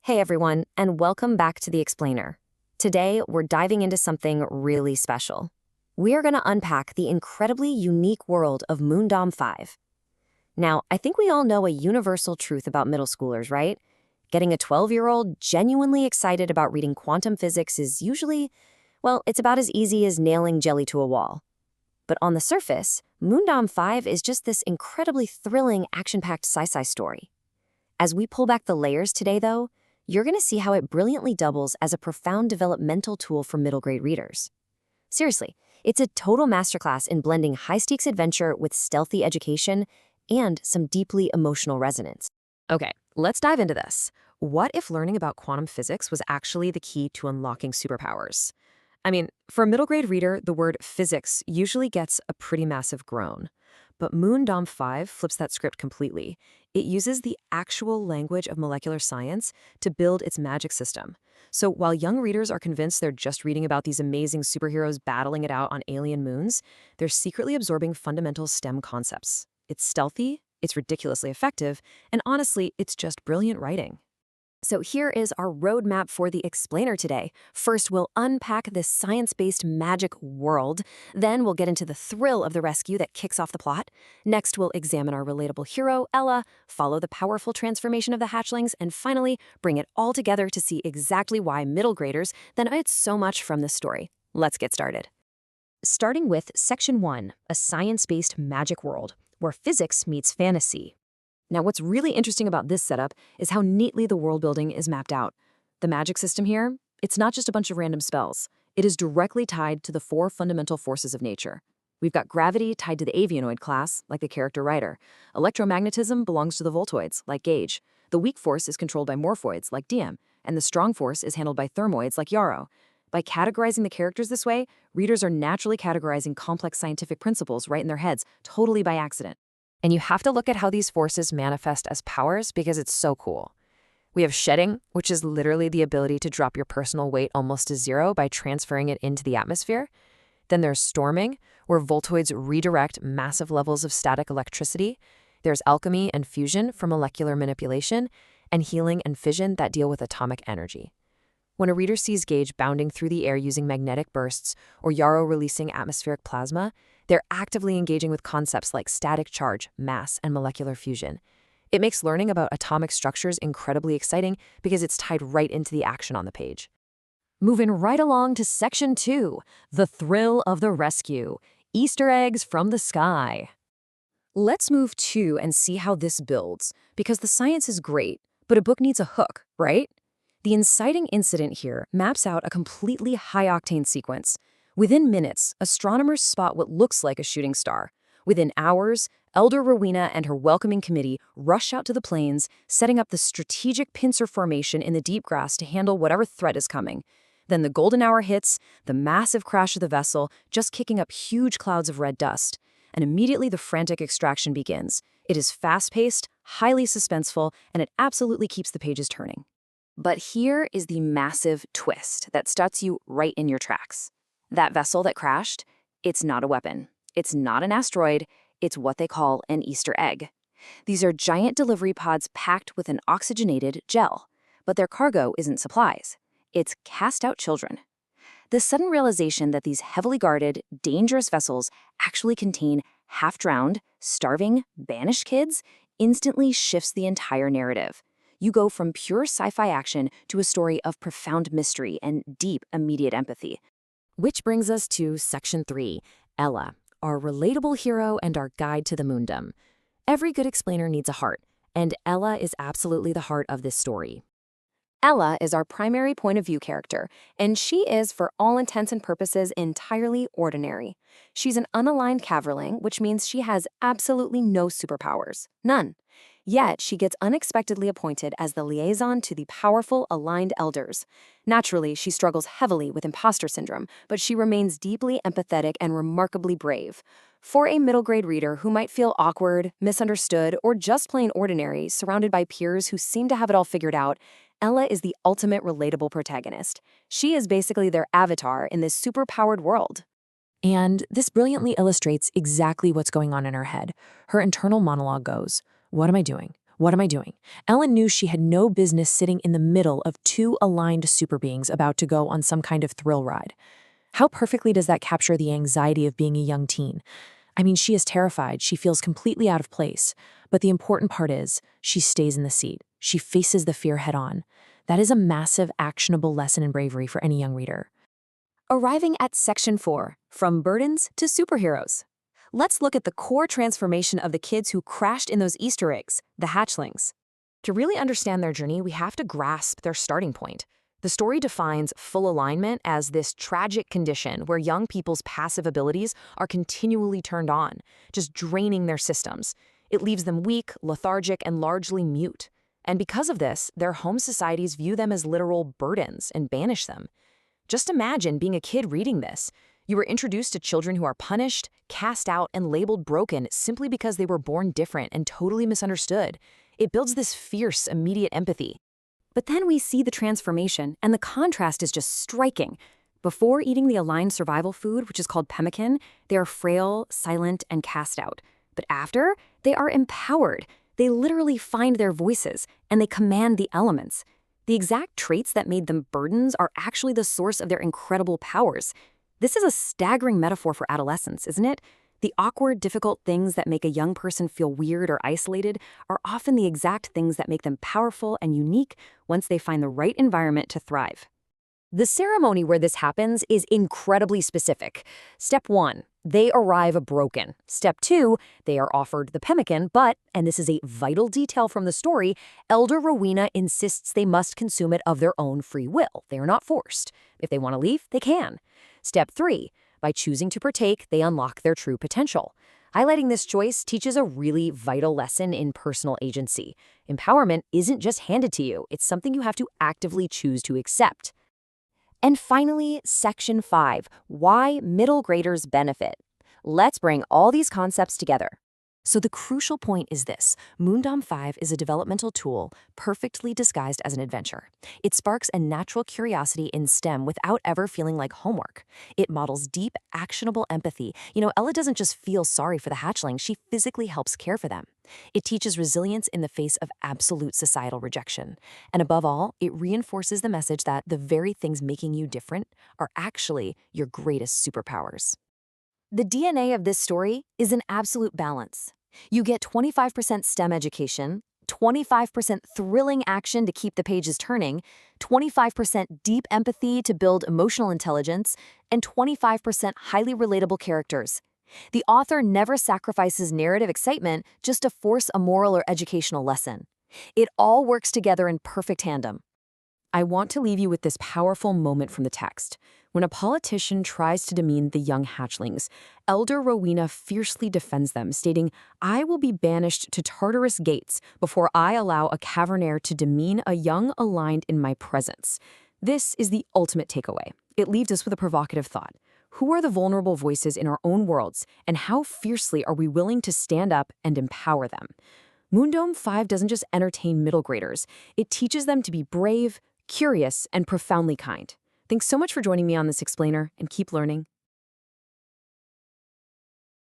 Hey everyone, and welcome back to The Explainer. Today, we're diving into something really special. We are going to unpack the incredibly unique world of MoonDom FiVe. Now, I think we all know a universal truth about middle schoolers, right? Getting a 12-year-old genuinely excited about reading quantum physics is usually, well, it's about as easy as nailing jelly to a wall. But on the surface, MoonDom FiVe is just this incredibly thrilling, action-packed sci-fi story. As we pull back the layers today, though, you're going to see how it brilliantly doubles as a profound developmental tool for middle-grade readers. Seriously, it's a total masterclass in blending high-stakes adventure with stealthy education and some deeply emotional resonance. Okay, let's dive into this. What if learning about quantum physics was actually the key to unlocking superpowers? I mean, for a middle-grade reader, the word physics usually gets a pretty massive groan. But MoonDom FiVe flips that script completely. It uses the actual language of molecular science to build its magic system. So while young readers are convinced they're just reading about these amazing superheroes battling it out on alien moons, they're secretly absorbing fundamental STEM concepts. It's stealthy, it's ridiculously effective, and honestly, it's just brilliant writing. So here is our roadmap for the explainer today. First, we'll unpack this science-based magic world. Then we'll get into the thrill of the rescue that kicks off the plot. Next, we'll examine our relatable hero, Ella, follow the powerful transformation of the hatchlings, and finally, bring it all together to see exactly why middle graders benefit so much from this story. Let's get started. Starting with Section 1, a science-based magic world, where physics meets fantasy. Now, what's really interesting about this setup is how neatly the world building is mapped out. The magic system here, it's not just a bunch of random spells. It is directly tied to the four fundamental forces of nature. We've got gravity tied to the avianoid class, like the character Ryder. Electromagnetism belongs to the voltoids, like Gage. The weak force is controlled by morphoids, like Diem. And the strong force is handled by thermoids, like Yarrow. By categorizing the characters this way, readers are naturally categorizing complex scientific principles right in their heads, totally by accident. And you have to look at how these forces manifest as powers because it's so cool. We have shedding, which is literally the ability to drop your personal weight almost to zero by transferring it into the atmosphere. Then there's storming, where voltoids redirect massive levels of static electricity. There's alchemy and fusion for molecular manipulation, and healing and fission that deal with atomic energy. When a reader sees Gage bounding through the air using magnetic bursts or Yarrow releasing atmospheric plasma, they're actively engaging with concepts like static charge, mass, and molecular fusion. It makes learning about atomic structures incredibly exciting because it's tied right into the action on the page. Moving right along to Section 2, the thrill of the rescue, Easter eggs from the sky. Let's move to and see how this builds, because the science is great, but a book needs a hook, right? The inciting incident here maps out a completely high-octane sequence. Within minutes, astronomers spot what looks like a shooting star. Within hours, Elder Rowena and her welcoming committee rush out to the plains, setting up the strategic pincer formation in the deep grass to handle whatever threat is coming. Then the golden hour hits, the massive crash of the vessel, just kicking up huge clouds of red dust. And immediately the frantic extraction begins. It is fast-paced, highly suspenseful, and it absolutely keeps the pages turning. But here is the massive twist that starts you right in your tracks. That vessel that crashed, it's not a weapon. It's not an asteroid. It's what they call an Easter egg. These are giant delivery pods packed with an oxygenated gel, but their cargo isn't supplies. It's cast-out children. The sudden realization that these heavily guarded, dangerous vessels actually contain half-drowned, starving, banished kids instantly shifts the entire narrative. You go from pure sci-fi action to a story of profound mystery and deep, immediate empathy. Which brings us to Section 3, Ella, our relatable hero and our guide to the MoonDom. Every good explainer needs a heart, and Ella is absolutely the heart of this story. Ella is our primary point of view character, and she is, for all intents and purposes, entirely ordinary. She's an unaligned caverling, which means she has absolutely no superpowers. None. Yet, she gets unexpectedly appointed as the liaison to the powerful, aligned elders. Naturally, she struggles heavily with imposter syndrome, but she remains deeply empathetic and remarkably brave. For a middle-grade reader who might feel awkward, misunderstood, or just plain ordinary, surrounded by peers who seem to have it all figured out, Ella is the ultimate relatable protagonist. She is basically their avatar in this super-powered world. And this brilliantly illustrates exactly what's going on in her head. Her internal monologue goes, "What am I doing? What am I doing? Ellen knew she had no business sitting in the middle of two aligned super beings about to go on some kind of thrill ride. How perfectly does that capture the anxiety of being a young teen? I mean, she is terrified. She feels completely out of place. But the important part is, she stays in the seat. She faces the fear head on. That is a massive, actionable lesson in bravery for any young reader. Arriving at Section 4, From Burdens to Superheroes. Let's look at the core transformation of the kids who crashed in those Easter eggs, the hatchlings. To really understand their journey, we have to grasp their starting point. The story defines full alignment as this tragic condition where young people's passive abilities are continually turned on, just draining their systems. It leaves them weak, lethargic, and largely mute. And because of this, their home societies view them as literal burdens and banish them. Just imagine being a kid reading this. You were introduced to children who are punished, cast out, and labeled broken simply because they were born different and totally misunderstood. It builds this fierce, immediate empathy. But then we see the transformation, and the contrast is just striking. Before eating the aligned survival food, which is called pemmican, they are frail, silent, and cast out. But after, they are empowered. They literally find their voices, and they command the elements. The exact traits that made them burdens are actually the source of their incredible powers. This is a staggering metaphor for adolescence, isn't it? The awkward, difficult things that make a young person feel weird or isolated are often the exact things that make them powerful and unique once they find the right environment to thrive. The ceremony where this happens is incredibly specific. Step 1, they arrive broken. Step 2, they are offered the pemmican, but, and this is a vital detail from the story, Elder Rowena insists they must consume it of their own free will. They are not forced. If they want to leave, they can. Step 3, by choosing to partake, they unlock their true potential. Highlighting this choice teaches a really vital lesson in personal agency. Empowerment isn't just handed to you, it's something you have to actively choose to accept. And finally, Section 5, Why Middle Graders Benefit. Let's bring all these concepts together. So the crucial point is this: MoonDom FiVe is a developmental tool perfectly disguised as an adventure. It sparks a natural curiosity in STEM without ever feeling like homework. It models deep, actionable empathy. Ella doesn't just feel sorry for the hatchling, she physically helps care for them. It teaches resilience in the face of absolute societal rejection. And above all, it reinforces the message that the very things making you different are actually your greatest superpowers. The DNA of this story is an absolute balance. You get 25% STEM education, 25% thrilling action to keep the pages turning, 25% deep empathy to build emotional intelligence, and 25% highly relatable characters. The author never sacrifices narrative excitement just to force a moral or educational lesson. It all works together in perfect tandem. I want to leave you with this powerful moment from the text. When a politician tries to demean the young hatchlings, Elder Rowena fiercely defends them, stating, "I will be banished to Tartarus gates before I allow a cavernaire to demean a young aligned in my presence." This is the ultimate takeaway. It leaves us with a provocative thought. Who are the vulnerable voices in our own worlds, and how fiercely are we willing to stand up and empower them? MoonDom FiVe doesn't just entertain middle graders. It teaches them to be brave, curious, and profoundly kind. Thanks so much for joining me on this explainer, and keep learning.